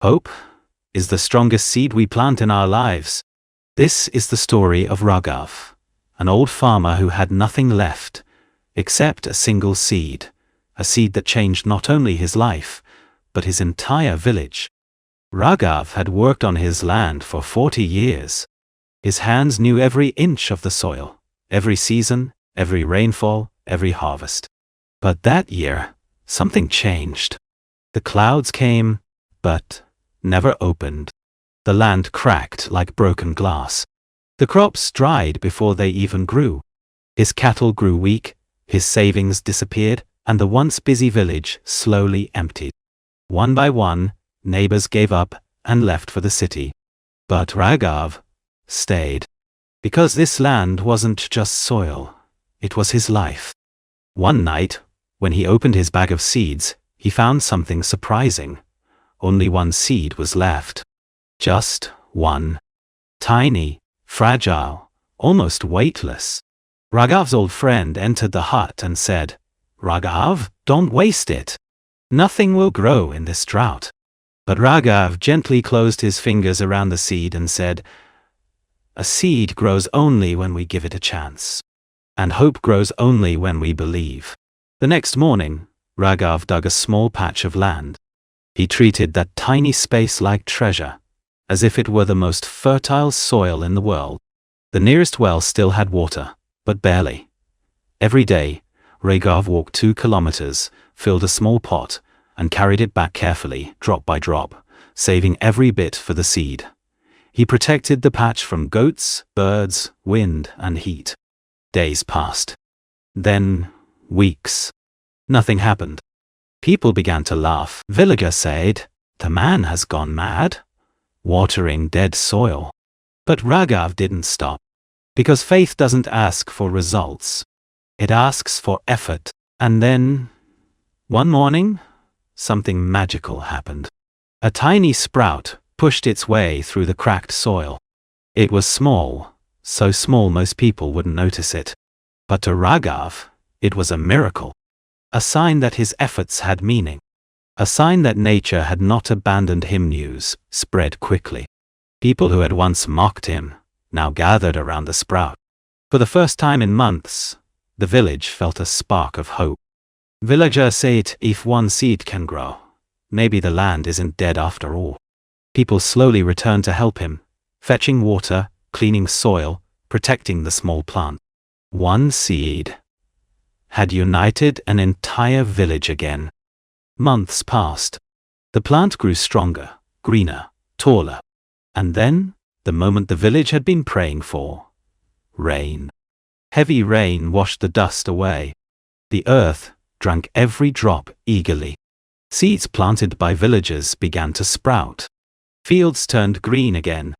Hope is the strongest seed we plant in our lives. This is the story of Raghav, an old farmer who had nothing left except a single seed, a seed that changed not only his life, but his entire village. Raghav had worked on his land for 40 years. His hands knew every inch of the soil, every season, every rainfall, every harvest. But that year, something changed. The clouds came, but never opened. The land cracked like broken glass. The crops dried before they even grew. His cattle grew weak, his savings disappeared, and the once busy village slowly emptied. One by one, neighbors gave up and left for the city. But Raghav stayed. Because this land wasn't just soil, it was his life. One night, when he opened his bag of seeds, he found something surprising. Only one seed was left. Just one. Tiny, fragile, almost weightless. Raghav's old friend entered the hut and said, "Raghav, don't waste it. Nothing will grow in this drought." But Raghav gently closed his fingers around the seed and said, "A seed grows only when we give it a chance. And hope grows only when we believe." The next morning, Raghav dug a small patch of land. He treated that tiny space like treasure, as if it were the most fertile soil in the world. The nearest well still had water, but barely. Every day, Raghav walked 2 kilometers, filled a small pot, and carried it back carefully, drop by drop, saving every bit for the seed. He protected the patch from goats, birds, wind, and heat. Days passed. Then, weeks. Nothing happened. People began to laugh. Villagers said, "The man has gone mad, watering dead soil." But Raghav didn't stop. Because faith doesn't ask for results. It asks for effort. And then, one morning, something magical happened. A tiny sprout pushed its way through the cracked soil. It was small, so small most people wouldn't notice it. But to Raghav, it was a miracle. A sign that his efforts had meaning. A sign that nature had not abandoned him. News spread quickly. People who had once mocked him now gathered around the sprout. For the first time in months, the village felt a spark of hope. Villagers said, "If one seed can grow, maybe the land isn't dead after all." People slowly returned to help him, fetching water, cleaning soil, protecting the small plant. One seed had united an entire village again. Months passed. The plant grew stronger, greener, taller. And then, the moment the village had been praying for. Rain. Heavy rain washed the dust away. The earth drank every drop eagerly. Seeds planted by villagers began to sprout. Fields turned green again.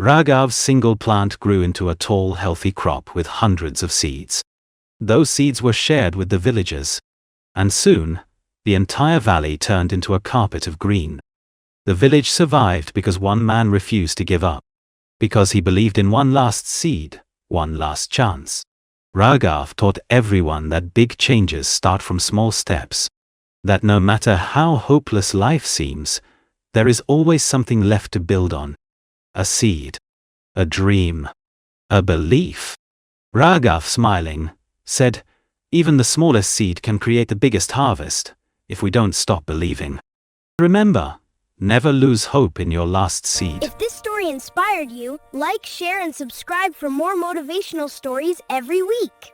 Raghav's single plant grew into a tall, healthy crop with hundreds of seeds. Those seeds were shared with the villagers. And soon, the entire valley turned into a carpet of green. The village survived because one man refused to give up. Because he believed in one last seed, one last chance. Raghav taught everyone that big changes start from small steps. That no matter how hopeless life seems, there is always something left to build on. A seed. A dream. A belief. Raghav, smiling, said, "Even the smallest seed can create the biggest harvest, if we don't stop believing." Remember, never lose hope in your last seed. If this story inspired you, like, share, and subscribe for more motivational stories every week.